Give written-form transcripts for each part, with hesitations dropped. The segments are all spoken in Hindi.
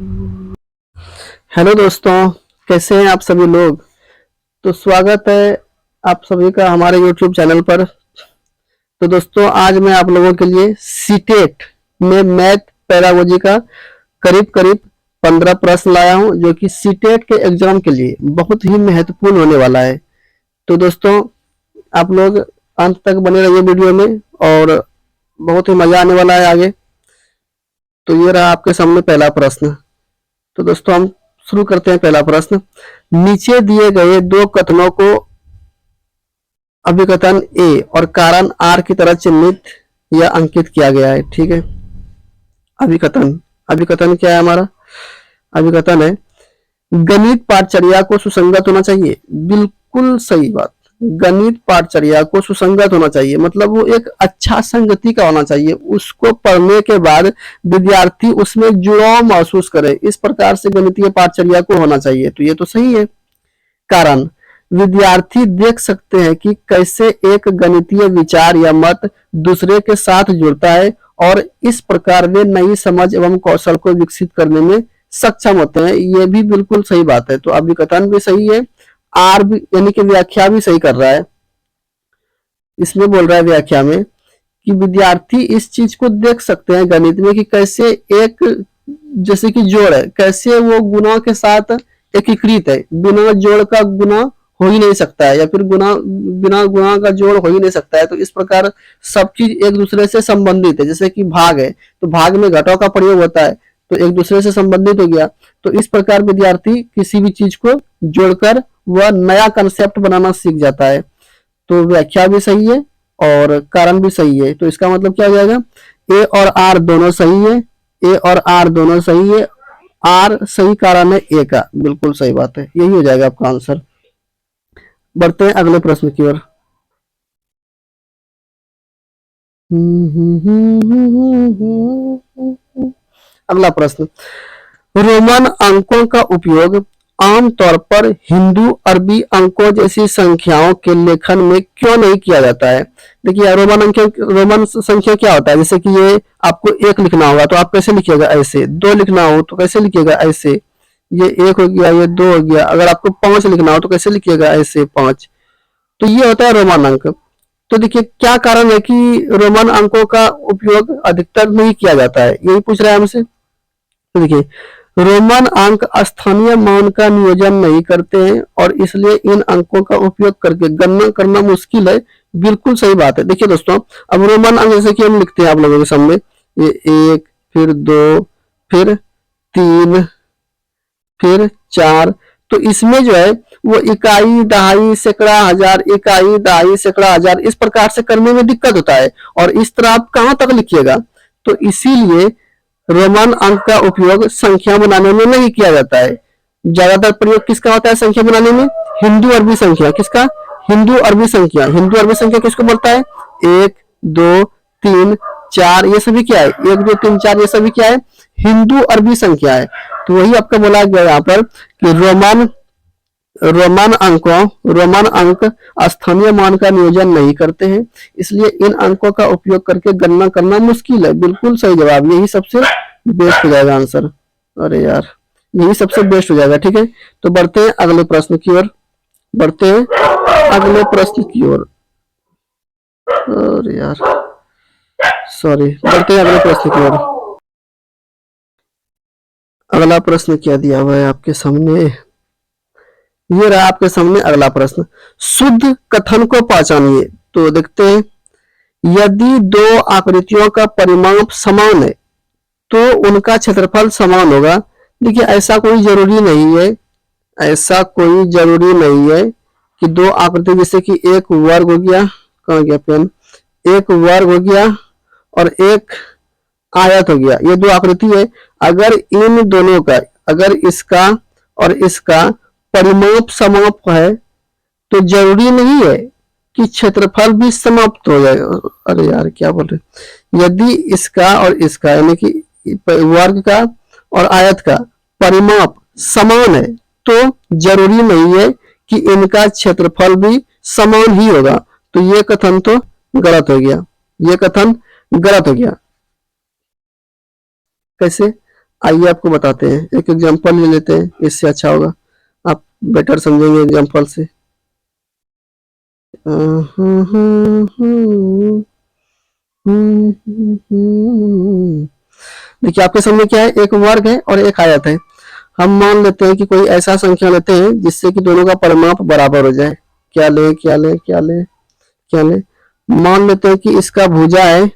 हेलो दोस्तों, कैसे हैं आप सभी लोग। तो स्वागत है आप सभी का हमारे यूट्यूब चैनल पर। तो दोस्तों, आज मैं आप लोगों के लिए सीटेट में मैथ पैरागोजी का करीब करीब 15 प्रश्न लाया हूं, जो कि सीटेट के एग्जाम के लिए बहुत ही महत्वपूर्ण होने वाला है। तो दोस्तों, आप लोग अंत तक बने रहिए वीडियो में, और बहुत ही मजा आने वाला है आगे। तो ये रहा आपके सामने पहला प्रश्न। तो दोस्तों, हम शुरू करते हैं। पहला प्रश्न, नीचे दिए गए दो कथनों को अभिकथन ए और कारण आर की तरह चिन्हित या अंकित किया गया है। ठीक है। अभिकथन अभिकथन क्या है हमारा? अभिकथन है, गणित पाठचर्या को सुसंगत होना चाहिए। बिल्कुल सही बात। गणित पाठचर्या को सुसंगत होना चाहिए, मतलब वो एक अच्छा संगति का होना चाहिए। उसको पढ़ने के बाद विद्यार्थी उसमें जुड़ाव महसूस करे, इस प्रकार से गणितीय पाठचर्या को होना चाहिए। तो ये तो सही है। कारण, विद्यार्थी देख सकते हैं कि कैसे एक गणितीय विचार या मत दूसरे के साथ जुड़ता है, और इस प्रकार वे नई समझ एवं कौशल को विकसित करने में सक्षम होते हैं। ये भी बिल्कुल सही बात है। तो अभिकथन भी सही है, आर भी यानी कि व्याख्या भी सही कर रहा है। इसमें बोल रहा है व्याख्या में कि विद्यार्थी इस चीज को देख सकते हैं गणित में कि कैसे एक, जैसे कि जोड़ है, कैसे वो गुणा के साथ एकीकृत है। बिना जोड़ का गुणा हो ही नहीं सकता है, या फिर गुणा बिना गुणा का जोड़ हो ही नहीं सकता है। तो इस प्रकार सब चीज एक दूसरे से संबंधित है। जैसे कि भाग है, तो भाग में घटों का प्रयोग होता है, तो एक दूसरे से संबंधित हो गया। तो इस प्रकार विद्यार्थी किसी भी चीज को जोड़कर वह नया कंसेप्ट बनाना सीख जाता है। तो व्याख्या भी सही है और कारण भी सही है। तो इसका मतलब क्या हो जाएगा? ए और आर दोनों सही है। ए और आर दोनों सही है। आर सही कारण है ए का। बिल्कुल सही बात है, यही हो जाएगा आपका आंसर। बढ़ते हैं अगले प्रश्न की ओर। अगला प्रश्न, रोमन अंकों का उपयोग आमतौर पर हिंदू अरबी अंकों जैसी संख्याओं के लेखन में क्यों नहीं किया जाता है? देखिए, रोमन संख्या क्या होता है? जैसे कि ये आपको एक लिखना होगा तो आप कैसे लिखिएगा? ऐसे। दो लिखना हो तो कैसे लिखिएगा? ऐसे। ये एक हो गया, ये दो हो गया। अगर आपको 5 लिखना हो तो कैसे लिखिएगा? ऐसे, 5। तो ये होता है रोमन अंक। तो देखिए, क्या कारण है कि रोमन अंकों का उपयोग अधिकतर नहीं किया जाता है? यही पूछ रहा है हमसे। तो देखिए, रोमन अंक स्थानीय मान का नियोजन नहीं करते हैं, और इसलिए इन अंकों का उपयोग करके गणना करना मुश्किल है। बिल्कुल सही बात है। देखिए दोस्तों, अब रोमन अंक जैसे कि हम लिखते हैं आप लोगों के सामने, ये 1, फिर 2, फिर 3, फिर 4। तो इसमें जो है वो इकाई, दहाई, सैकड़ा, हजार, इकाई, दहाई, सैकड़ा, हजार, इस प्रकार से करने में दिक्कत होता है। और इस तरह आप कहां तक लिखिएगा? तो इसीलिए रोमन अंक का उपयोग संख्या बनाने में नहीं किया जाता है। ज्यादातर प्रयोग किसका होता है संख्या बनाने में? हिंदू अरबी संख्या। किसका? हिंदू अरबी संख्या। हिंदू अरबी संख्या किसको बोलता है? 1, 2, 3, 4, ये सभी क्या है? 1, 2, 3, 4, ये सभी क्या है? हिंदू अरबी संख्या है। तो वही आपका बोला गया यहाँ पर कि रोमन अंक स्थानीय मान का नियोजन नहीं करते हैं, इसलिए इन अंकों का उपयोग करके गणना करना मुश्किल है। बिल्कुल सही जवाब, यही सबसे बेस्ट हो जाएगा आंसर। अरे यार, यही सबसे बेस्ट हो जाएगा। ठीक है। तो बढ़ते हैं अगले प्रश्न की ओर। बढ़ते हैं अगले प्रश्न की ओर। अरे यार, सॉरी। बढ़ते हैं अगले प्रश्न की ओर। अगला प्रश्न क्या दिया हुआ है आपके सामने? ये रहा आपके सामने अगला प्रश्न, शुद्ध कथन को पहचानिए। तो देखते हैं, यदि दो आकृतियों का परिमाप समान है तो उनका क्षेत्रफल समान होगा। देखिए, ऐसा कोई जरूरी नहीं है। ऐसा कोई जरूरी नहीं है कि दो आकृति, जैसे कि एक वर्ग हो गया, कहाँ गया पेन, एक वर्ग हो गया और एक आयत हो गया, ये दो आकृति है। अगर इन दोनों का, अगर इसका और इसका परिमाप समाप्त है तो जरूरी नहीं है कि क्षेत्रफल भी समाप्त हो जाएगा। अरे यार, क्या बोल रहे? यदि इसका और इसका, यानी कि वर्ग का और आयत का परिमाप समान है तो जरूरी नहीं है कि इनका क्षेत्रफल भी समान ही होगा। तो ये कथन तो गलत हो गया। ये कथन गलत हो गया। कैसे? आइए आपको बताते हैं, एक एग्जांपल ले लेते हैं, इससे अच्छा होगा, आप बेटर समझेंगे एग्जांपल से। देखिए आपके सामने क्या है, एक वर्ग है और एक आयत है। हम मान लेते हैं कि कोई ऐसा संख्या लेते हैं जिससे कि दोनों का परिमाप बराबर हो जाए। क्या ले क्या ले क्या ले क्या ले, मान लेते हैं कि इसका भुजा है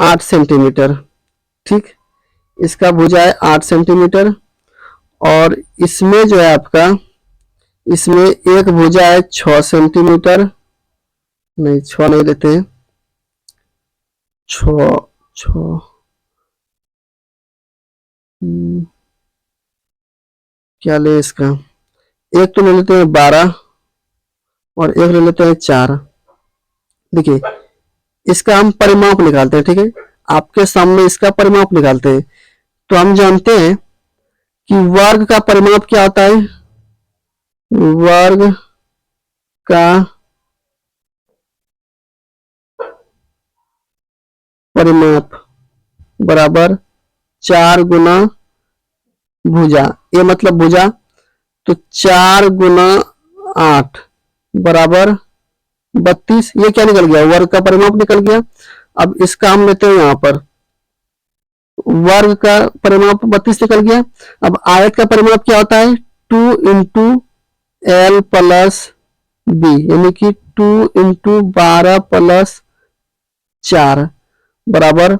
8 सेंटीमीटर, ठीक, इसका भुजा है 8 सेंटीमीटर, और इसमें जो है आपका, इसमें एक भुजा है 6 सेंटीमीटर, नहीं 6 नहीं लेते हैं, 6 6 क्या ले इसका, एक तो ले लेते हैं 12 और एक ले लेते हैं 4। देखिए इसका हम परिमाप निकालते हैं, ठीक है, आपके सामने इसका परिमाप निकालते हैं। तो हम जानते हैं कि वर्ग का परिमाप क्या होता है, वर्ग का परिमाप बराबर 4 गुना भुजा, ये मतलब भुजा, तो 4 गुना 8 बराबर 32। ये क्या निकल गया, वर्ग का परिमाप निकल गया। अब इसका हम लेते हैं यहाँ पर, वर्ग का परिमाप 32 निकल गया। अब आयत का परिमाप क्या होता है, 2 इंटू एल प्लस बी, यानी कि 2 इंटू 12 प्लस 4 बराबर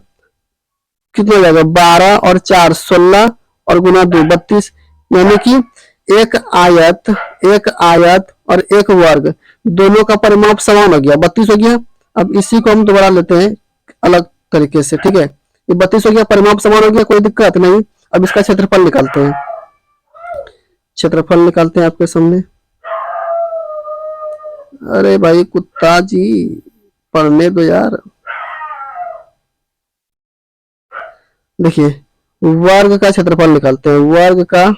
कितना हो जाएगा, 12 और 4 16 और गुना 2 32, यानी कि एक आयत और एक वर्ग दोनों का परिमाप समान हो गया, 32 हो गया। अब इसी को हम दोबारा लेते हैं अलग तरीके से, ठीक है, ये 32 हो गया, परिमाप समान हो गया, कोई दिक्कत नहीं। अब इसका क्षेत्रफल निकालते हैं, क्षेत्रफल निकालते हैं आपके सामने। अरे भाई कुत्ता जी पढ़ने दो यार। देखिए वर्ग का क्षेत्रफल निकालते हैं, वर्ग का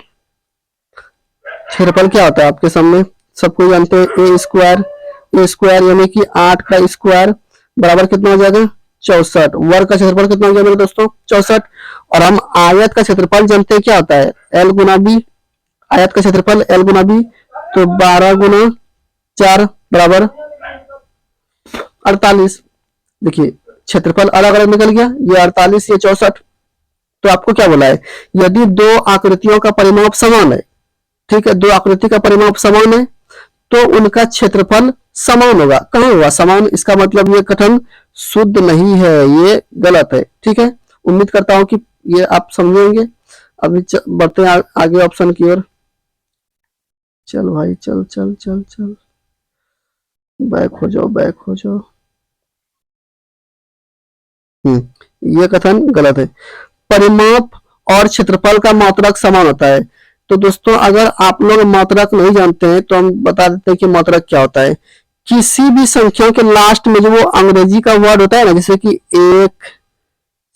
क्षेत्रफल क्या होता है आपके सामने, सबको जानते हैं, ए स्क्वायर यानी कि 8 का स्क्वायर बराबर कितना हो जाएगा, 64। वर्ग का क्षेत्रफल कितना हो गया मेरे दोस्तों, 64। और हम आयत का क्षेत्रफल जानते हैं क्या होता है, एल गुना बी, आयत का क्षेत्रफल एल गुना बी, तो 12 गुना 4 बराबर 48। देखिए क्षेत्रफल अलग अलग निकल गया, ये 48 ये 64। तो आपको क्या बोला है, यदि दो आकृतियों का परिमाप समान है, ठीक है, दो आकृति का परिमाप समान है तो उनका क्षेत्रफल समान होगा। कहाँ होगा समान, इसका मतलब ये कथन शुद्ध नहीं है, ये गलत है, ठीक है। उम्मीद करता हूं कि ये आप समझेंगे। अभी बढ़ते हैं आगे ऑप्शन की ओर। चल भाई चल चल चल चल, बैक हो जाओ बैक हो जाओ। ये कथन गलत है, परिमाप और क्षेत्रफल का मात्रक समान होता है। तो दोस्तों अगर आप लोग मात्रक नहीं जानते हैं तो हम बता देते हैं कि मात्रक क्या होता है। किसी भी संख्या के लास्ट में जो वो अंग्रेजी का वर्ड होता है ना, जैसे कि 1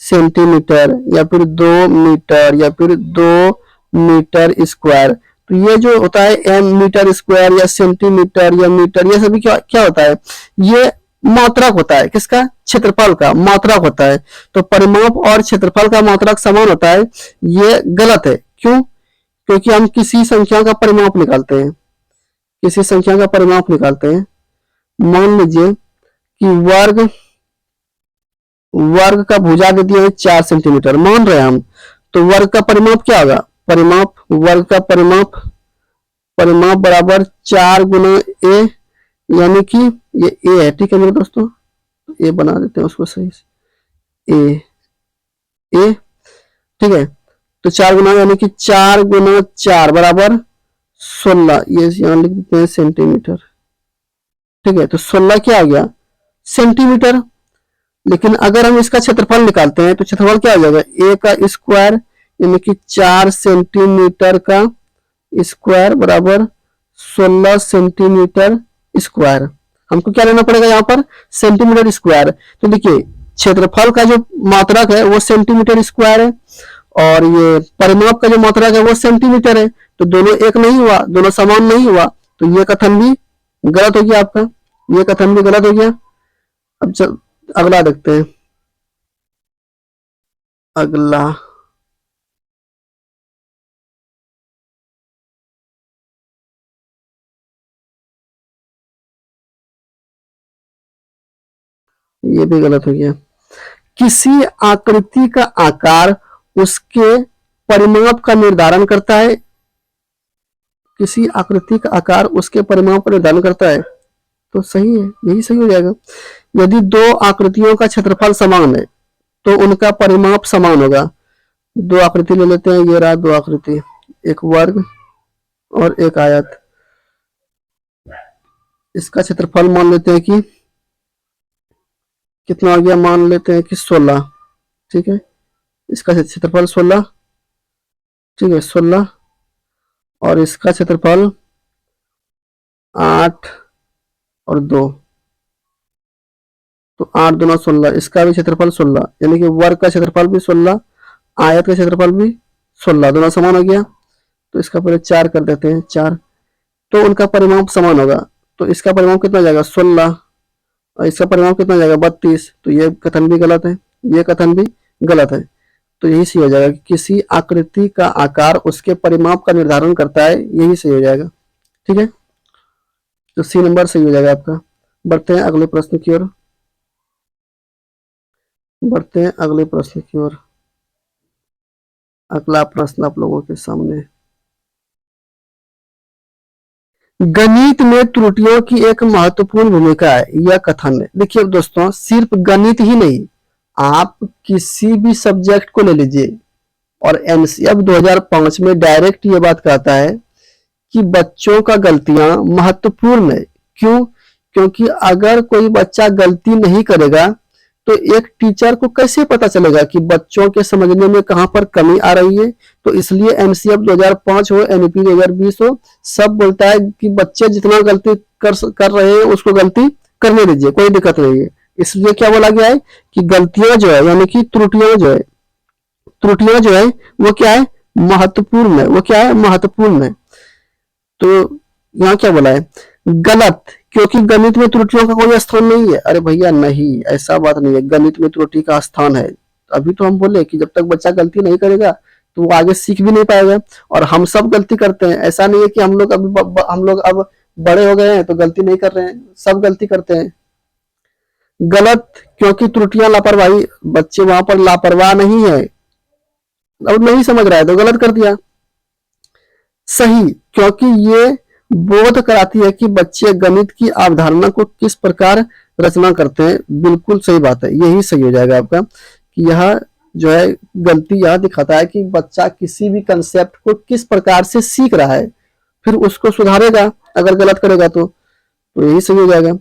सेंटीमीटर या फिर 2 मीटर या फिर 2 मीटर स्क्वायर, तो ये जो होता है एम मीटर स्क्वायर या सेंटीमीटर या मीटर, ये सभी क्या क्या होता है, ये मात्रक होता है, किसका, क्षेत्रफल का मात्रक होता है। तो परिमाप और क्षेत्रफल का मात्रक समान होता है, ये गलत है। क्यों, क्योंकि हम किसी संख्या का परिमाप निकालते हैं, किसी संख्या का परिमाप निकालते हैं। मान लीजिए कि वर्ग का भुजा दे दिया है 4 सेंटीमीटर, मान रहे हैं हम, तो वर्ग का परिमाप क्या होगा, परिमाप वर्ग का परिमाप बराबर 4 गुना ए, यानी कि ये ए है, ठीक है मेरे दोस्तों, ए बना देते हैं उसको सही से, ए ठीक है। तो 4 गुना यानी कि 4 गुना 4 बराबर 16, ये यहाँ लिख देते हैं सेंटीमीटर, ठीक है। तो 16 क्या आ गया, सेंटीमीटर। लेकिन अगर हम इसका क्षेत्रफल निकालते हैं तो क्षेत्रफल क्या हो जाएगा, ए का स्क्वायर यानी कि 4 सेंटीमीटर का स्क्वायर बराबर 16 सेंटीमीटर स्क्वायर। हमको क्या लेना पड़ेगा यहाँ पर, सेंटीमीटर स्क्वायर। तो देखिए क्षेत्रफल का जो मात्रक है वो सेंटीमीटर स्क्वायर है और ये परिमाप का जो मात्रक है वो सेंटीमीटर है, तो दोनों एक नहीं हुआ, दोनों समान नहीं हुआ, तो ये कथन भी गलत हो गया आपका, ये कथन भी गलत हो गया। अब चल अगला देखते हैं, अगला ये भी गलत हो गया। किसी आकृति का आकार उसके परिमाप का निर्धारण करता है। किसी आकृति का आकार उसके परिमाप का निर्धारण करता है, तो सही है, यही सही हो जाएगा। यदि दो आकृतियों का क्षेत्रफल समान है तो उनका परिमाप समान होगा। दो आकृति ले लेते हैं, ये रहा दो आकृति, एक वर्ग और एक आयत। इसका क्षेत्रफल मान लेते हैं कि कितना हो गया, मान लेते हैं कि 16, ठीक है। इसका क्षेत्रफल 16, ठीक है 16, और इसका क्षेत्रफल 8 और 2, तो 8 दूना 16, इसका भी क्षेत्रफल 16, यानी कि वर्ग का क्षेत्रफल भी 16, आयत का क्षेत्रफल भी 16, दोनों समान हो गया। तो इसका पहले 4 कर देते हैं, 4, तो उनका परिमाप समान होगा। तो इसका परिमाप कितना हो जाएगा 16, और इसका परिमाप कितना हो जाएगा 32। तो ये कथन भी गलत है, ये कथन भी गलत है। तो यही सही हो जाएगा कि किसी आकृति का आकार उसके परिमाप का निर्धारण करता है, यही सही हो जाएगा, ठीक है। तो सी नंबर सही हो जाएगा आपका। बढ़ते हैं अगले प्रश्न की ओर, बढ़ते हैं अगले प्रश्न की ओर। अगला प्रश्न आप लोगों के सामने, गणित में त्रुटियों की एक महत्वपूर्ण भूमिका है, यह कथन है। देखिए दोस्तों, सिर्फ गणित ही नहीं, आप किसी भी सब्जेक्ट को ले लीजिए, और एनसीएफ 2005 में डायरेक्ट ये बात कहता है कि बच्चों का गलतियां महत्वपूर्ण है। क्यों? क्योंकि अगर कोई बच्चा गलती नहीं करेगा तो एक टीचर को कैसे पता चलेगा कि बच्चों के समझने में कहां पर कमी आ रही है। तो इसलिए एनसीएफ 2005 हो, एनईपी 2020 हो, सब बोलता है कि बच्चे जितना गलती कर रहे हैं उसको गलती करने दीजिए, कोई दिक्कत नहीं है। इसलिए क्या बोला गया है कि गलतियां जो है, यानी कि त्रुटियां जो है, त्रुटियां जो है वो क्या है, महत्वपूर्ण है। वो क्या है, महत्वपूर्ण है। तो यहाँ क्या बोला है, गलत, क्योंकि गणित में त्रुटियों का कोई स्थान नहीं है। अरे भैया नहीं, ऐसा बात नहीं है, गणित में त्रुटि का स्थान है। अभी तो हम बोले कि जब तक बच्चा गलती नहीं करेगा तो वो आगे सीख भी नहीं पाएगा। और हम सब गलती करते हैं, ऐसा नहीं है कि हम लोग अब बड़े हो गए हैं तो गलती नहीं कर रहे हैं, सब गलती करते हैं। गलत, क्योंकि त्रुटियां लापरवाही, बच्चे वहां पर लापरवाह नहीं है, अब नहीं समझ रहा है तो गलत कर दिया। सही, क्योंकि ये बोध कराती है कि बच्चे गणित की अवधारणा को किस प्रकार रचना करते हैं। बिल्कुल सही बात है, यही सही हो जाएगा आपका कि यह जो है गलती यह दिखाता है कि बच्चा किसी भी कंसेप्ट को किस प्रकार से सीख रहा है, फिर उसको सुधारेगा अगर गलत करेगा तो यही सही हो जाएगा।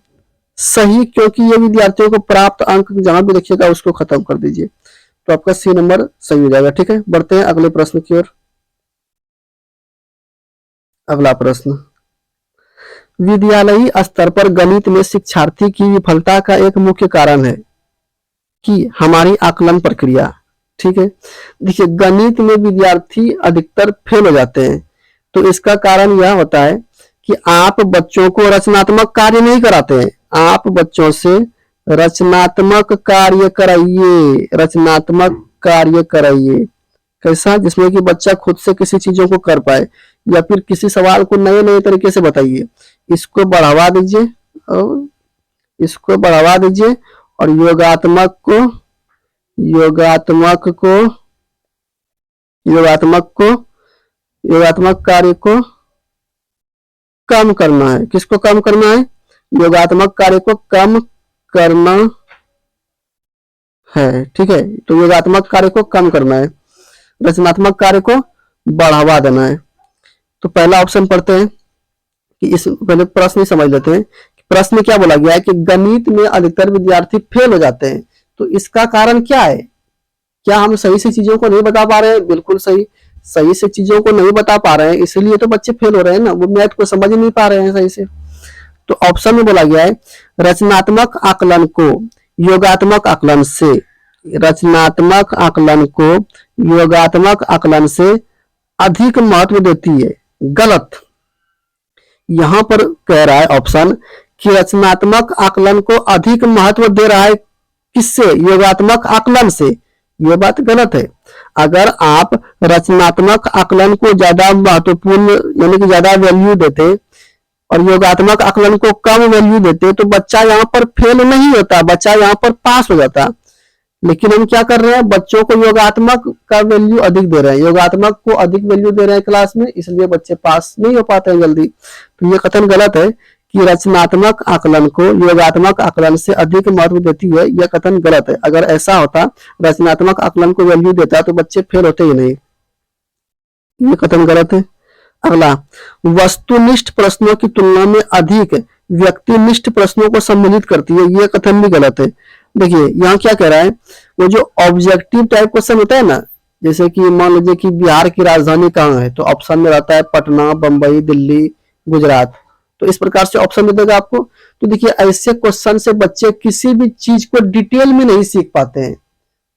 सही, क्योंकि ये विद्यार्थियों को प्राप्त अंक जहां भी लिखिएगा उसको खत्म कर दीजिए। तो आपका सी नंबर सही हो जाएगा, ठीक है। बढ़ते हैं अगले प्रश्न की ओर। अगला प्रश्न, विद्यालयी स्तर पर गणित में शिक्षार्थी की विफलता का एक मुख्य कारण है कि हमारी आकलन प्रक्रिया, ठीक है। देखिए, गणित में विद्यार्थी अधिकतर फेल हो जाते हैं, तो इसका कारण यह होता है कि आप बच्चों को रचनात्मक कार्य नहीं कराते हैं। आप बच्चों से रचनात्मक कार्य कराइए, रचनात्मक कार्य कराइए। कैसा? जिसमें कि बच्चा खुद से किसी चीजों को कर पाए, या फिर किसी सवाल को नए नए तरीके से बताइए। इसको बढ़ावा दीजिए, और इसको बढ़ावा दीजिए, और योगात्मक को योगात्मक को योगात्मक को योगात्मक कार्य को कम करना है। किसको कम करना है? योगात्मक कार्य को कम करना है, ठीक है। तो योगात्मक कार्य को कम करना है, रचनात्मक कार्य को बढ़ावा देना है। तो पहला ऑप्शन पढ़ते हैं कि इस पहले प्रश्न ही समझ लेते हैं। प्रश्न क्या बोला गया है कि गणित में अधिकतर विद्यार्थी फेल हो जाते हैं, तो इसका कारण क्या है? क्या हम सही से चीजों को नहीं बता पा रहे हैं? बिल्कुल सही, सही से चीजों को नहीं बता पा रहे हैं, इसलिए तो बच्चे फेल हो रहे हैं ना, वो मैथ को समझ नहीं पा रहे हैं सही से। तो ऑप्शन में बोला गया है रचनात्मक आकलन को योगात्मक आकलन से, रचनात्मक आकलन को योगात्मक आकलन से अधिक महत्व देती है। गलत। यहां पर कह रहा है ऑप्शन कि रचनात्मक आकलन को अधिक महत्व दे रहा है, किससे? योगात्मक आकलन से। यह बात गलत है। अगर आप रचनात्मक आकलन को ज्यादा महत्वपूर्ण यानी कि ज्यादा वैल्यू देते और योगात्मक आकलन को कम वैल्यू देते तो बच्चा यहाँ पर फेल नहीं होता, बच्चा यहाँ पर पास हो जाता। लेकिन हम क्या कर रहे हैं, बच्चों को योगात्मक का वैल्यू अधिक दे रहे हैं, योगात्मक को अधिक वैल्यू दे रहे हैं क्लास में, इसलिए बच्चे पास नहीं हो पाते हैं जल्दी। तो ये कथन गलत है कि रचनात्मक आकलन को योगात्मक आकलन से अधिक महत्व देती है, यह कथन गलत है। अगर ऐसा होता, रचनात्मक आकलन को वैल्यू देता तो बच्चे फेल होते ही नहीं, ये कथन गलत है। अगला, वस्तुनिष्ठ प्रश्नों की तुलना में अधिक व्यक्तिनिष्ठ प्रश्नों को सम्मिलित करती है, यह कथन भी गलत है। देखिए यहाँ क्या कह रहा है, वो जो ऑब्जेक्टिव टाइप क्वेश्चन होता है ना, जैसे कि मान लीजिए कि बिहार की राजधानी कहाँ है, तो ऑप्शन में रहता है पटना, बंबई, दिल्ली, गुजरात, तो इस प्रकार से ऑप्शन दे देगा आपको। तो देखिए ऐसे क्वेश्चन से बच्चे किसी भी चीज को डिटेल में नहीं सीख पाते हैं,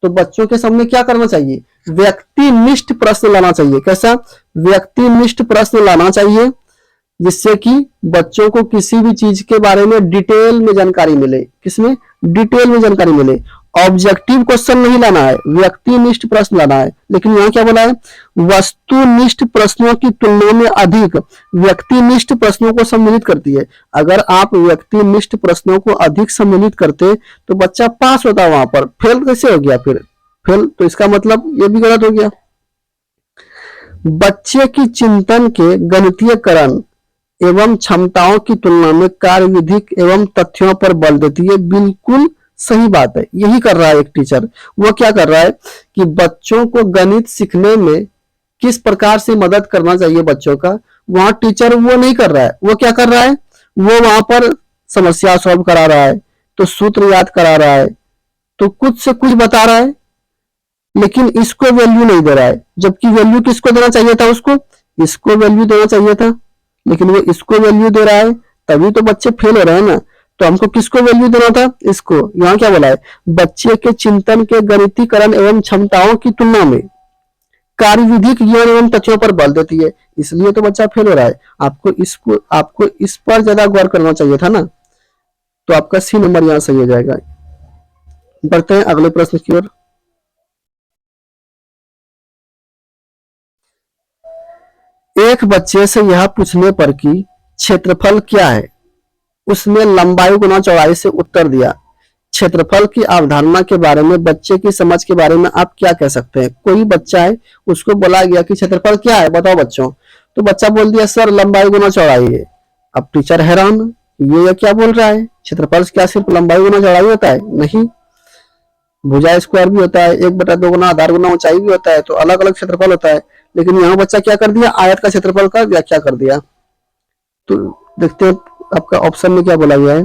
तो बच्चों के सामने क्या करना चाहिए, व्यक्तिनिष्ठ प्रश्न लाना चाहिए। कैसा, व्यक्तिनिष्ठ प्रश्न लाना चाहिए, जिससे कि बच्चों को किसी भी चीज के बारे में डिटेल में जानकारी मिले। किसमें, डिटेल में जानकारी मिले। ऑब्जेक्टिव क्वेश्चन नहीं लाना है, व्यक्तिनिष्ठ प्रश्न लाना है। लेकिन यहाँ क्या बोला है, वस्तुनिष्ठ प्रश्नों की तुलना में अधिक व्यक्तिनिष्ठ प्रश्नों को सम्मिलित करती है। अगर आप व्यक्तिनिष्ठ प्रश्नों को अधिक सम्मिलित करते तो बच्चा पास होता, वहां पर फेल कैसे हो गया फिर, फेल, तो इसका मतलब ये भी गलत हो गया। बच्चे की चिंतन के गणितीयकरण एवं क्षमताओं की तुलना में कार्यविधिक एवं तथ्यों पर बल देती है, बिल्कुल सही बात है। यही कर रहा है एक टीचर, वो क्या कर रहा है कि बच्चों को गणित सीखने में किस प्रकार से मदद करना चाहिए बच्चों का, वहां टीचर वो नहीं कर रहा है। वो क्या कर रहा है, वो वहां पर समस्या सॉल्व करा रहा है, तो सूत्र याद करा रहा है, तो कुछ से कुछ बता रहा है, लेकिन इसको वैल्यू नहीं दे रहा है। जबकि वैल्यू किसको देना चाहिए था, उसको, इसको वैल्यू देना चाहिए था, लेकिन वो इसको वैल्यू दे रहा है, तभी तो बच्चे फेल हो रहे हैं ना। तो हमको किसको वैल्यू देना था, इसको। यहाँ क्या बोला है, बच्चे के चिंतन के गणितीकरण एवं क्षमताओं की तुलना में कार्यविधिक ज्ञान एवं तथ्यों पर बल देती है, इसलिए तो बच्चा फेल हो रहा है। आपको इस पर ज्यादा गौर करना चाहिए था ना, तो आपका सी नंबर यहाँ सही हो जाएगा। बढ़ते हैं अगले प्रश्न की ओर। एक बच्चे से यह पूछने पर कि क्षेत्रफल क्या है, उसने लंबाई गुना चौड़ाई से उत्तर दिया। क्षेत्रफल की अवधारणा के बारे में बच्चे की समझ के बारे में आप क्या कह सकते हैं। कोई बच्चा है, उसको बोला गया कि क्षेत्रफल क्या है बताओ बच्चों, तो बच्चा बोल दिया सर लंबाई गुना चौड़ाई है। अब टीचर हैरान, ये क्या बोल रहा है, क्षेत्रफल क्या सिर्फ लंबाई गुना चौड़ाई होता है, नहीं, भुजा स्क्वायर भी होता है, 1/2 गुना आधार गुना ऊंचाई भी होता है, तो अलग अलग क्षेत्रफल होता है। लेकिन यहाँ बच्चा क्या कर दिया, आयत का क्षेत्रफल का व्याख्या कर दिया। तो देखते हैं आपका ऑप्शन में क्या बोला गया है,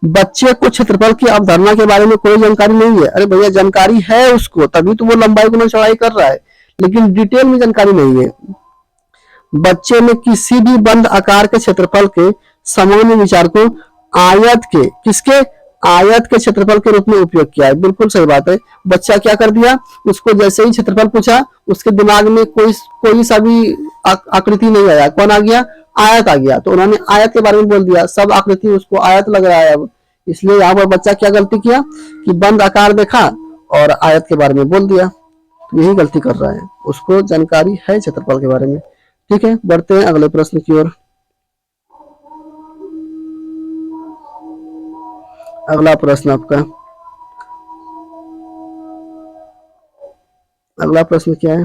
बच्चे को क्षेत्रफल की अवधारणा के बारे में कोई जानकारी नहीं है। अरे भैया जानकारी है उसको, तभी तो वो लंबाई गुना चौड़ाई कर रहा है, लेकिन डिटेल में जानकारी नहीं है। बच्चे ने किसी भी बंद आकार के क्षेत्रफल के सामान्य विचार को आयत के किसके आयत के क्षेत्रफल के रूप में उपयोग किया है, बिल्कुल सही बात है। बच्चा क्या कर दिया, उसको जैसे ही क्षेत्रफल पूछा उसके दिमाग में कोई सा भी आकृति नहीं आया, कौन आ गया, आयत आ गया, तो उन्होंने आयत के बारे में बोल दिया, सब आकृति उसको आयत लग रहा है अब। इसलिए यहाँ पर बच्चा क्या गलती किया कि बंद आकार देखा और आयत के बारे में बोल दिया, तो यही गलती कर रहा है, उसको जानकारी है क्षेत्रफल के बारे में। ठीक है, बढ़ते हैं अगले प्रश्न की ओर। अगला प्रश्न आपका, अगला प्रश्न क्या है,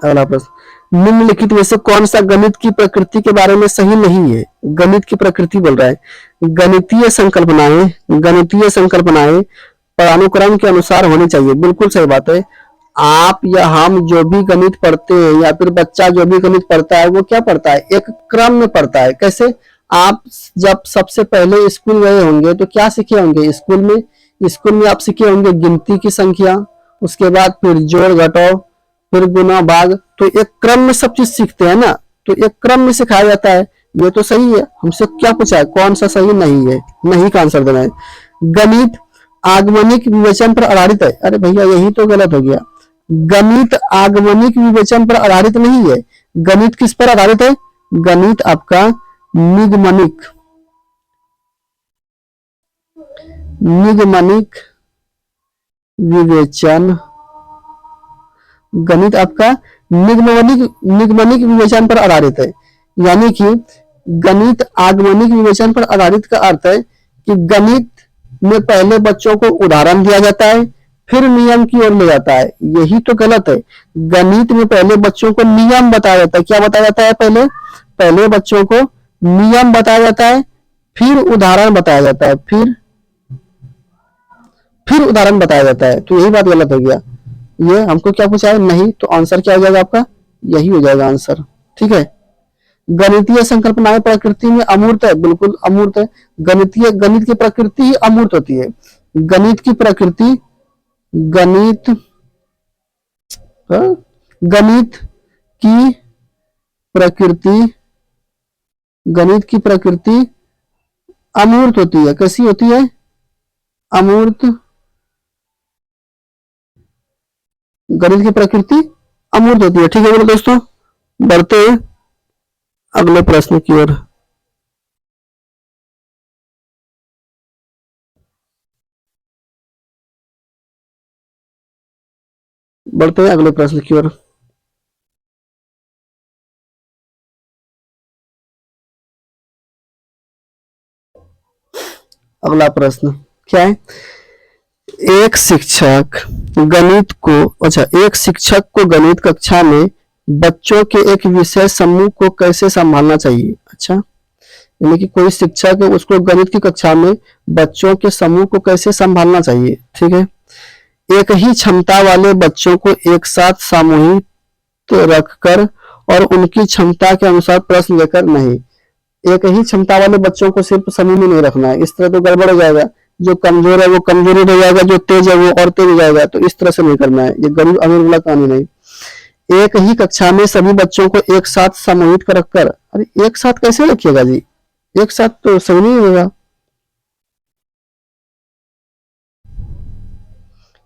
अगला प्रश्न, निम्नलिखित में से कौन सा गणित की प्रकृति के बारे में सही नहीं है। गणित की प्रकृति बोल रहा है, गणितीय संकल्पनाएं पदानुक्रम के अनुसार होनी चाहिए, बिल्कुल सही बात है। आप या हम जो भी गणित पढ़ते हैं या फिर बच्चा जो भी गणित पढ़ता है वो क्या पढ़ता है, एक क्रम में पढ़ता है। कैसे, आप जब सबसे पहले स्कूल गए होंगे तो क्या सीखे होंगे, स्कूल में आप सीखे होंगे गिनती की संख्या, उसके बाद फिर जोड़ घटाव, फिर गुना भाग, तो एक क्रम में सब चीज सीखते हैं ना, तो एक क्रम में सिखाया जाता है। ये तो सही है, हमसे क्या पूछा है, कौन सा सही नहीं है, नहीं का आंसर देना है। गणित आगमनिक विवेचन पर आधारित है, अरे भैया यही तो गलत हो गया। गणित आगमनिक विवेचन पर आधारित नहीं है, गणित किस पर आधारित है, गणित आपका निगमनिक विवेचन, गणित आपका निगमनिक विवेचन पर आधारित है। यानी कि गणित आगमनिक विवेचन पर आधारित का अर्थ है कि गणित में पहले बच्चों को उदाहरण दिया जाता है, फिर नियम की ओर ले जाता है। यही तो गलत है। गणित में पहले बच्चों को नियम बताया जाता है। क्या बताया जाता है? पहले बच्चों को नियम बताया जाता है, फिर उदाहरण बताया जाता है, फिर उदाहरण बताया जाता है। तो यही बात गलत हो गया। ये हमको क्या पूछा है? नहीं। तो आंसर क्या हो जाएगा आपका? यही हो जाएगा आंसर। ठीक है। गणितीय संकल्पनाएं प्रकृति में अमूर्त है। बिल्कुल अमूर्त है। गणित की प्रकृति ही अमूर्त होती है। गणित की प्रकृति गणित गणित की प्रकृति गणित की प्रकृति अमूर्त होती है। कैसी होती है? अमूर्त। गणित की प्रकृति अमूर्त होती है। ठीक है मेरे दोस्तों, बढ़ते हैं अगले प्रश्न की ओर। बढ़ते हैं अगले प्रश्न की ओर। अगला प्रश्न क्या है? एक शिक्षक को गणित कक्षा में बच्चों के एक विषय समूह को कैसे संभालना चाहिए? अच्छा, यानी कि कोई शिक्षक है, उसको गणित की कक्षा में बच्चों के समूह को कैसे संभालना चाहिए। ठीक है। एक ही क्षमता वाले बच्चों को एक साथ सामूहिक रखकर और उनकी क्षमता के अनुसार प्रश्न लेकर नहीं। एक ही क्षमता वाले बच्चों को सिर्फ समूह में नहीं रखना है। इस तरह तो गड़बड़ हो जाएगा। जो कमजोर है वो कमजोर हो जाएगा, जो तेज है वो और तेज हो जाएगा। तो इस तरह से नहीं करना है। ये गरीब अमीर वाला कहानी नहीं। एक ही कक्षा में सभी बच्चों को एक साथ समूहित कर रखकर, अरे एक साथ कैसे रखिएगा जी? एक साथ तो सही नहीं होगा।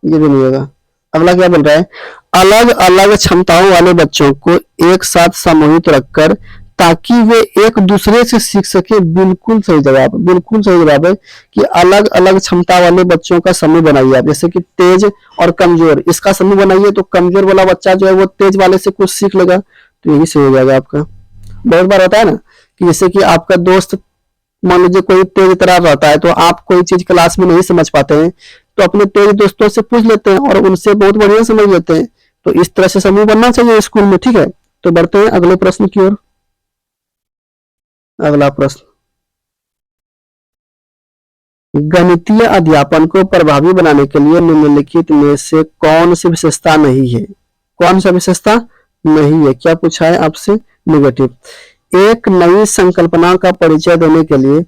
ये भी नहीं होगा। अगला क्या बोल रहा है? अलग अलग क्षमताओं वाले बच्चों को एक साथ समूहित रखकर ताकि वे एक दूसरे से सीख सके। बिल्कुल सही जवाब, बिल्कुल सही जवाब है कि अलग अलग क्षमता वाले बच्चों का समूह बनाइए आप। जैसे कि तेज और कमजोर, इसका समूह बनाइए तो कमजोर वाला बच्चा जो है वो तेज वाले से कुछ सीख लेगा। तो यही सही हो जाएगा आपका। बहुत बार होता है ना कि जैसे कि आपका दोस्त मान लीजिए कोई तेज तरह रहता है, तो आप कोई चीज क्लास में नहीं समझ पाते हैं तो अपने तेज दोस्तों से पूछ लेते हैं और उनसे बहुत बढ़िया समझ लेते हैं। तो इस तरह से समूह बनना चाहिए स्कूल में। ठीक है। तो बढ़ते हैं अगले प्रश्न की ओर। अगला प्रश्न, गणितीय अध्यापन को प्रभावी बनाने के लिए निम्नलिखित में से कौन सी विशेषता नहीं है? कौन सा विशेषता नहीं है? क्या पूछा है आपसे? निगेटिव। एक नई संकल्पना का परिचय देने के लिए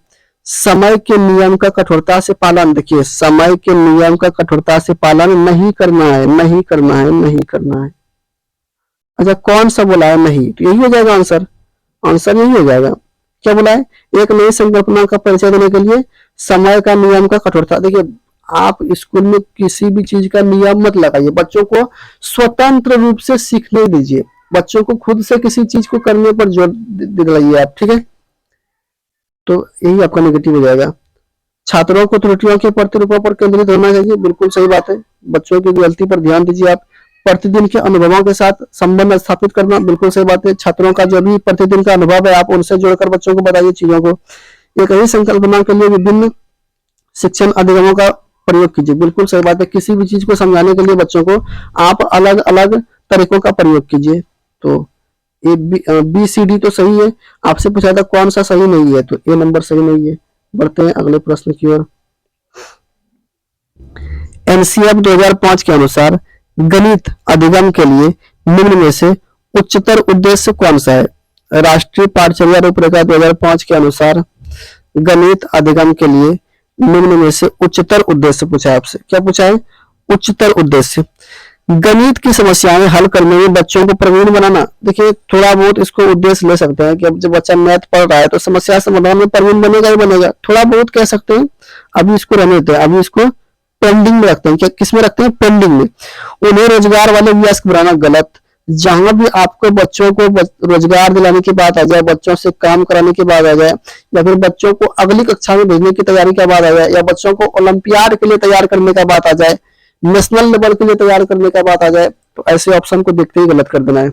समय के नियम का कठोरता से पालन, देखिए समय के नियम का कठोरता से पालन नहीं करना है, नहीं करना है, नहीं करना है। अच्छा, कौन सा बोला है? नहीं। तो यही हो जाएगा आंसर। आंसर यही हो जाएगा। क्या बोला है? एक नई संकल्पना का परिचय देने के लिए समय का नियम का कठोरता। देखिए आप स्कूल में किसी भी चीज का नियम मत लगाइए। बच्चों को स्वतंत्र रूप से सीखने दीजिए। बच्चों को खुद से किसी चीज को करने पर जोर दिलाइए आप। ठीक है। तो यही आपका नेगेटिव हो जाएगा। छात्रों को त्रुटियों के प्रतिरूपों पर केंद्रित होना चाहिए। बिल्कुल सही बात है। बच्चों की गलती पर ध्यान दीजिए आप। प्रतिदिन के अनुभवों के साथ संबंध स्थापित करना, बिल्कुल सही बात है। छात्रों का जो भी प्रतिदिन का अनुभव है आप उनसे जोड़कर बच्चों को बताइए चीजों को। एक ही संकल्पना के लिए विभिन्न शिक्षण अधिगमों का प्रयोग कीजिए। बिल्कुल सही बात है। किसी भी चीज को समझाने के लिए बच्चों को आप अलग अलग तरीकों का प्रयोग कीजिए। तो ए बी सी डी तो सही है। आपसे पूछा था कौन सा सही नहीं है, तो ए नंबर सही नहीं है। बढ़ते हैं अगले प्रश्न की ओर। एनसीएफ 2005 के अनुसार गणित अधिगम के लिए निम्न में से उच्चतर उद्देश्य कौन सा है? राष्ट्रीय पाठचर्या रूपरेखा 2005 के अनुसार गणित अधिगम के लिए निम्न में से उच्चतर उद्देश्य पूछा है आपसे। क्या पूछा है? उच्चतर उद्देश्य। गणित की समस्याएं हल करने में बच्चों को प्रवीण बनाना। देखिए थोड़ा बहुत इसको उद्देश्य ले सकते हैं कि अब जब बच्चा मैथ पढ़ रहा है तो समस्या समाधान में प्रवीण बनेगा ही बनेगा। थोड़ा बहुत कह सकते हैं। अभी इसको रहने देते हैं, अभी इसको पेंडिंग में रखते हैं। क्या किस में रखते हैं? पेंडिंग में। उन्हें रोजगार वाले वयस्क बनाना, गलत। जहां भी आपको बच्चों को रोजगार दिलाने की बात आ जाए, बच्चों से काम कराने की बात आ जाए, या फिर बच्चों को अगली कक्षा में भेजने की तैयारी की बात आ जाए, या बच्चों को ओलंपियाड के लिए तैयार करने का बात आ जाए, नेशनल लेवल के लिए तैयार करने का बात आ जाए, तो ऐसे ऑप्शन को देखते ही गलत कर देना है।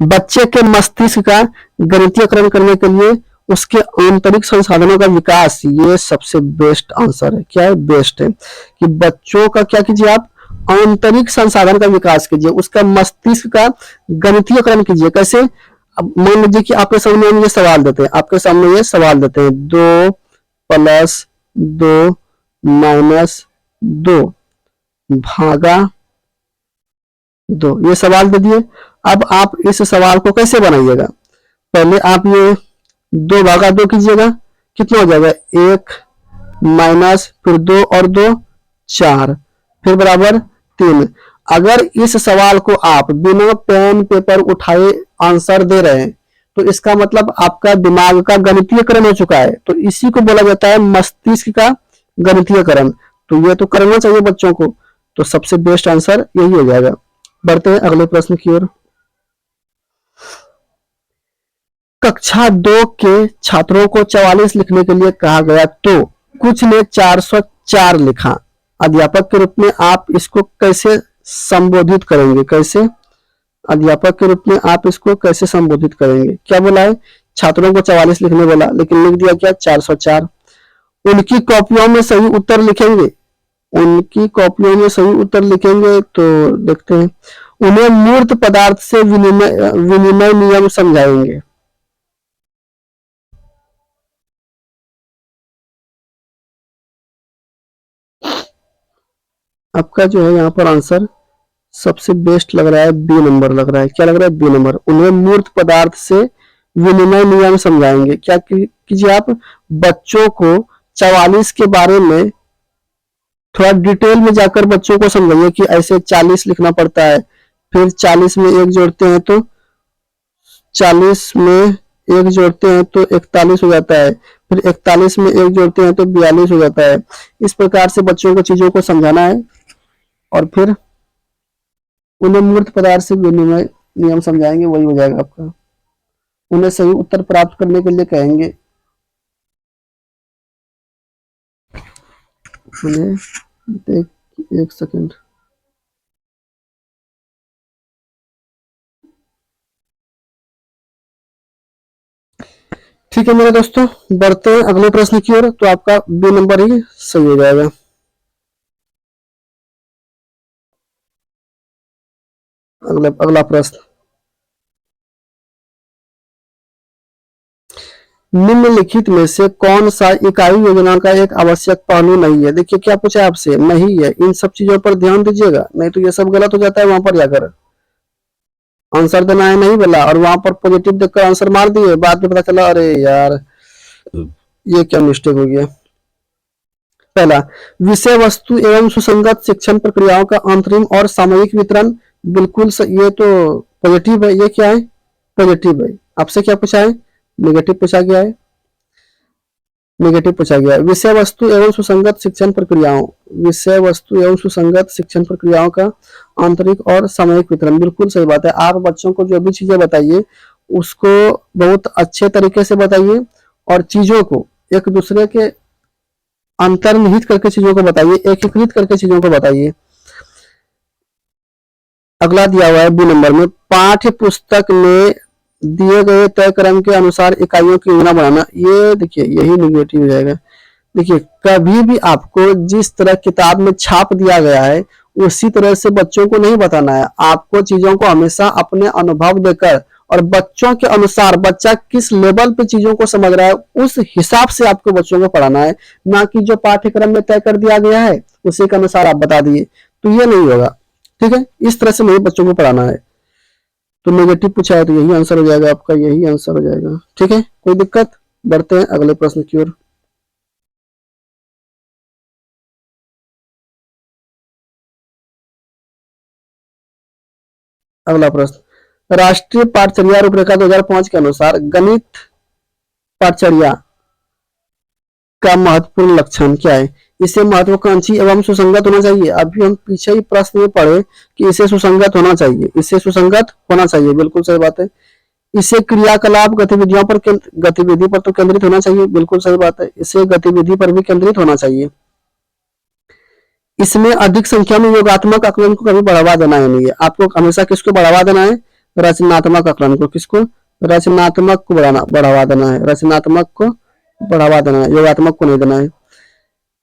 बच्चे के मस्तिष्क का गणितीयकरण करने के लिए उसके आंतरिक संसाधनों का विकास, ये सबसे बेस्ट आंसर है। क्या है? बेस्ट है कि बच्चों का क्या कीजिए आप, आंतरिक संसाधन का विकास कीजिए, उसका मस्तिष्क का गणितीयकरण कीजिए। कैसे? अब मान लीजिए कि आपके सामने हम ये सवाल देते हैं, आपके सामने ये सवाल देते हैं 2 + 2 - 2 भागा 2, ये सवाल दे दिए। अब आप इस सवाल को कैसे बनाइएगा? पहले आप ये 2 भागा 2 कीजिएगा, कितना हो जाएगा? 1 माइनस फिर 2 और 2 4 फिर बराबर 3। अगर इस सवाल को आप बिना पेन पेपर उठाए आंसर दे रहे हैं तो इसका मतलब आपका दिमाग का गणितीयकरण हो चुका है। तो इसी को बोला जाता है मस्तिष्क का गणितीयकरण। तो ये तो करना चाहिए बच्चों को। तो सबसे बेस्ट आंसर यही हो जाएगा। बढ़ते हैं अगले प्रश्न की ओर। कक्षा 2 के छात्रों को 44 लिखने के लिए कहा गया तो कुछ ने 404 लिखा। अध्यापक के रूप में आप इसको कैसे संबोधित करेंगे? कैसे? अध्यापक के रूप में आप इसको कैसे संबोधित करेंगे? क्या बोला है? छात्रों को 44 लिखने बोला, लेकिन लिख दिया क्या? 404। उनकी कॉपियों में सही उत्तर लिखेंगे। उनकी कॉपियों में सही उत्तर लिखेंगे तो देखते हैं। उन्हें मूर्त पदार्थ से विनिमय नियम समझाएंगे। आपका जो है यहाँ पर आंसर सबसे बेस्ट लग रहा है, बी नंबर लग रहा है। क्या लग रहा है? B number. उन्हें मूर्त पदार्थ से विनिमय नियम समझाएंगे। क्या कीजिए आप, बच्चों को 44 के बारे में थोड़ा डिटेल में जाकर बच्चों को समझाइए कि ऐसे 40 लिखना पड़ता है, फिर 40 में 1 जोड़ते हैं तो 40 में 1 जोड़ते हैं तो 41 हो जाता है, फिर 41 में 1 जोड़ते हैं तो 42 हो जाता है। इस प्रकार से बच्चों को चीजों को समझाना है और फिर उन्हें मूर्त पदार्थ से विनिमय नियम समझाएंगे, वही हो जाएगा आपका। उन्हें सही उत्तर प्राप्त करने के लिए कहेंगे। उन्हें एक सेकंड। ठीक है मेरे दोस्तों, बढ़ते हैं अगले प्रश्न की ओर। तो आपका बी नंबर ही सही हो जाएगा। अगला प्रश्न, निम्नलिखित में से कौन सा इकाई योजना का एक आवश्यक पहलू नहीं है? देखिए क्या पूछा है आपसे, नहीं है। इन सब चीजों पर ध्यान दीजिएगा, नहीं तो ये सब गलत हो जाता है। वहां पर जाकर आंसर देना है नहीं बोला और वहां पर पॉजिटिव देखकर आंसर मार दिए, बाद में पता चला अरे यार ये क्या मिस्टेक हो गया। पहला, विषय वस्तु एवं सुसंगत शिक्षण प्रक्रियाओं का अंतरिम और सामयिक वितरण। बिल्कुल ये तो पॉजिटिव है। ये क्या है? पॉजिटिव है। आपसे क्या पूछा है? नेगेटिव पूछा गया है। नेगेटिव पूछा गया है। विषय वस्तु एवं सुसंगत शिक्षण प्रक्रियाओं, विषय वस्तु एवं सुसंगत शिक्षण प्रक्रियाओं का आंतरिक और सामयिक वितरण। बिल्कुल सही बात है। आप बच्चों को जो भी चीजें बताइए उसको बहुत अच्छे तरीके से बताइए और चीजों को एक दूसरे के अंतर्निहित करके चीजों को बताइए, एकीकृत करके चीजों को बताइए। अगला दिया हुआ है बी नंबर में, पाठ्य पुस्तक में दिए गए तय क्रम के अनुसार इकाइयों की योजना बनाना। ये देखिए यही निगेटिव हो जाएगा। देखिए कभी भी आपको जिस तरह किताब में छाप दिया गया है उसी तरह से बच्चों को नहीं बताना है। आपको चीजों को हमेशा अपने अनुभव देकर और बच्चों के अनुसार बच्चा किस लेवल पे चीजों को समझ रहा है उस हिसाब से आपको बच्चों को पढ़ाना है, ना कि जो पाठ्यक्रम में तय कर दिया गया है उसी के अनुसार आप बता दिए, तो ये नहीं होगा। ठीक है, इस तरह से नहीं बच्चों को पढ़ाना है। तो नेगेटिव पूछा है तो यही आंसर हो जाएगा आपका, यही आंसर हो जाएगा। ठीक है, कोई दिक्कत? बढ़ते हैं अगले प्रश्न की ओर। अगला प्रश्न, राष्ट्रीय पाठचर्या रूपरेखा 2005 के अनुसार गणित पाठचर्या का महत्वपूर्ण लक्षण क्या है? इसे महत्वाकांक्षी एवं सुसंगत होना चाहिए। अभी हम पीछे ही प्रश्न में पढ़े कि इसे सुसंगत होना चाहिए, इसे सुसंगत होना चाहिए। बिल्कुल सही बात है। इसे क्रियाकलाप गतिविधियों पर गतिविधि पर तो केंद्रित होना चाहिए। बिल्कुल सही बात है। इसे गतिविधि पर भी केंद्रित होना चाहिए। इसमें अधिक संख्या में योगात्मक आकलन को कभी बढ़ावा देना है नहीं है। आपको हमेशा किसको बढ़ावा देना है? रचनात्मक आकलन को, किसको, रचनात्मक को बढ़ावा देना है, रचनात्मक को बढ़ावा देना है, योगात्मक को नहीं देना है।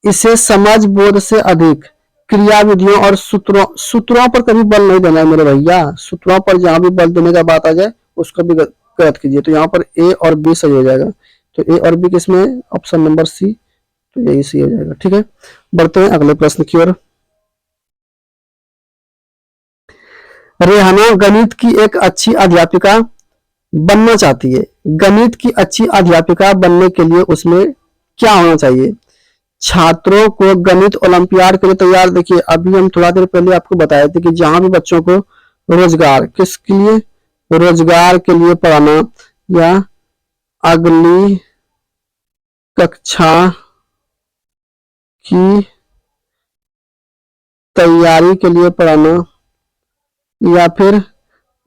इसे समझ बोध से अधिक क्रिया विधियों और सूत्रों पर कभी बल नहीं देना है मेरे भैया। सूत्रों पर जहां भी बल देने का बात आ जाए उसको भी गलत कीजिए। तो यहाँ पर ए और बी सही हो जाएगा। तो ए और बी किसमें है, ऑप्शन नंबर सी, तो यही सही हो जाएगा। ठीक है, बढ़ते हैं अगले प्रश्न की ओर। रेहाना गणित की एक अच्छी अध्यापिका बनना चाहती है। गणित की अच्छी अध्यापिका बनने के लिए उसमें क्या होना चाहिए? छात्रों को गणित ओलंपियाड के लिए तैयार, देखिए अभी हम थोड़ा देर पहले आपको बताए थे कि जहां भी बच्चों को रोजगार, किसके लिए, रोजगार के लिए पढ़ाना या अगली कक्षा की तैयारी के लिए पढ़ाना या फिर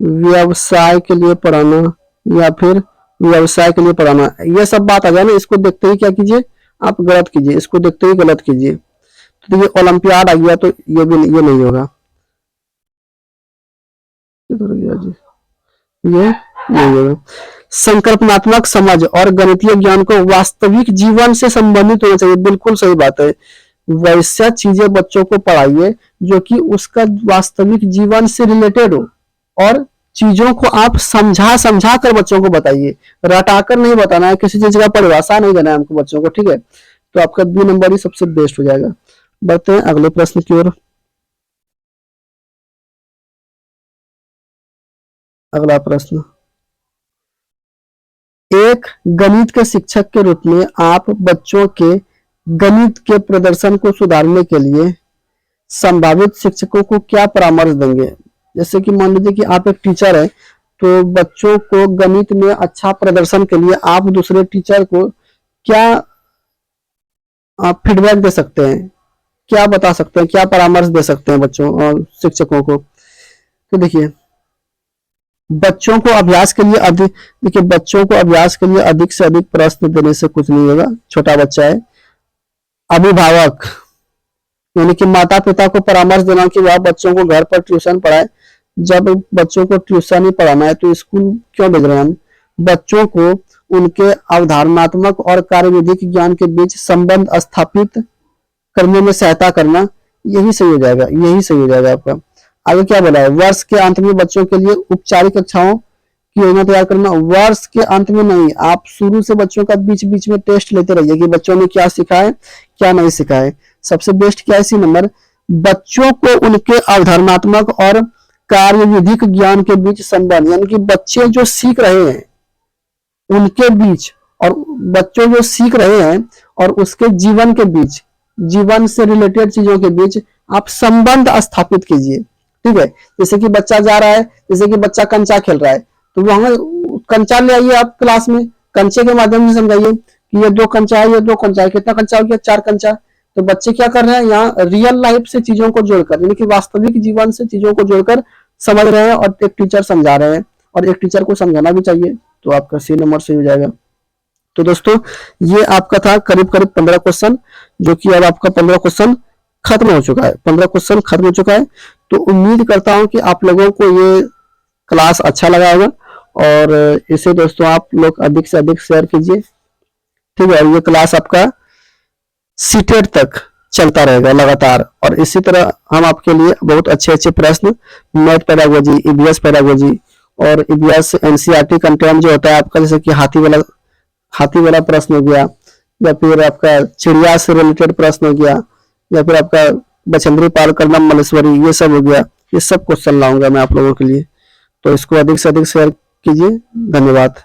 व्यवसाय के लिए पढ़ाना या फिर व्यवसाय के लिए पढ़ाना, ये सब बात आ जाए ना, इसको देखते ही क्या कीजिए, आप गलत कीजिए, इसको देखते ही गलत कीजिए। तो ये ओलंपियाड आ गया तो ये भी ये नहीं होगा, ये नहीं होगा। संकल्पनात्मक समझ और गणितीय ज्ञान को वास्तविक जीवन से संबंधित होना चाहिए, बिल्कुल सही बात है। वैसा चीजें बच्चों को पढ़ाइए जो कि उसका वास्तविक जीवन से रिलेटेड हो, और चीजों को आप समझा समझा कर बच्चों को बताइए, रटाकर नहीं बताना है, किसी चीज का परिभाषा नहीं देना है हमको बच्चों को। ठीक है, तो आपका बी नंबर ही सबसे बेस्ट हो जाएगा। बढ़ते हैं अगले प्रश्न की ओर। अगला प्रश्न, एक गणित के शिक्षक के रूप में आप बच्चों के गणित के प्रदर्शन को सुधारने के लिए संभावित शिक्षकों को क्या परामर्श देंगे? जैसे कि मान लीजिए कि आप एक टीचर है, तो बच्चों को गणित में अच्छा प्रदर्शन के लिए आप दूसरे टीचर को क्या आप फीडबैक दे सकते हैं, क्या बता सकते हैं, क्या परामर्श दे सकते हैं बच्चों और शिक्षकों को? तो देखिए बच्चों को अभ्यास के लिए अधिक, देखिए बच्चों को अभ्यास के लिए अधिक से अधिक प्रश्न देने से कुछ नहीं होगा, छोटा बच्चा है। अभिभावक यानी कि माता पिता को परामर्श देना कि वह बच्चों को घर पर ट्यूशन पढ़ाए। जब बच्चों को ट्यूशन ही पढ़ाना है तो स्कूल क्यों भेज रहे हैं हम? बच्चों को उनके अवधारणात्मक और कार्यविधिक ज्ञान के बीच संबंध स्थापित करने में सहायता करना, यही सही हो जाएगा, यही सही हो जाएगा आपका। आगे क्या बोला है, वर्ष के अंत में बच्चों के लिए औपचारिक कक्षाओं की योजना तैयार करना। वर्ष के अंत में नहीं, आप शुरू से बच्चों का बीच बीच में टेस्ट लेते रहिए कि बच्चों ने क्या सीखा है क्या नहीं सीखा है। सबसे बेस्ट क्या है इसी नंबर, बच्चों को उनके अवधारणात्मक और कार्यविधिक ज्ञान के बीच संबंध, यानी कि बच्चे जो सीख रहे हैं उनके बीच और बच्चों जो सीख रहे हैं और उसके जीवन के बीच, जीवन से रिलेटेड चीजों के बीच आप संबंध स्थापित कीजिए। ठीक है, जैसे कि बच्चा जा रहा है, जैसे कि बच्चा कंचा खेल रहा है, तो वहां कंचा ले आइए आप क्लास में, कंचे के माध्यम से समझाइए कि ये 2 कंचा है, ये 2 कंचा है, कितना कंचा हो गया, 4 कंचा। तो बच्चे क्या कर रहे हैं, यहाँ रियल लाइफ से चीजों को जोड़कर, यानी कि वास्तविक जीवन से चीजों को जोड़कर समझ रहे हैं और एक टीचर समझा रहे हैं, और एक टीचर को समझाना भी चाहिए। तो आपका सी नंबर सही हो जाएगा। तो दोस्तों ये आपका था करीब करीब 15 क्वेश्चन, जो कि अब आपका 15 क्वेश्चन खत्म हो चुका है, 15 क्वेश्चन खत्म हो चुका है। तो उम्मीद करता हूं कि आप लोगों को ये क्लास अच्छा लगा होगा, और इसे दोस्तों आप लोग अधिक से अधिक शेयर कीजिए। ठीक है, और ये क्लास आपका सीटेट तक चलता रहेगा लगातार, और इसी तरह हम आपके लिए बहुत अच्छे अच्छे प्रश्न, मैथ पेडागोजी, ईवीएस पेडागोजी और ईवीएस एनसीईआरटी कंटेंट जो होता है आपका, जैसे कि हाथी वाला प्रश्न हो गया, या फिर आपका चिड़िया से रिलेटेड प्रश्न हो गया, या फिर आपका बचेंद्री पाल करना मलेश्वरी, ये सब हो गया, ये सब क्वेश्चन लाऊंगा मैं आप लोगों के लिए। तो इसको अधिक से अधिक शेयर कीजिए। धन्यवाद।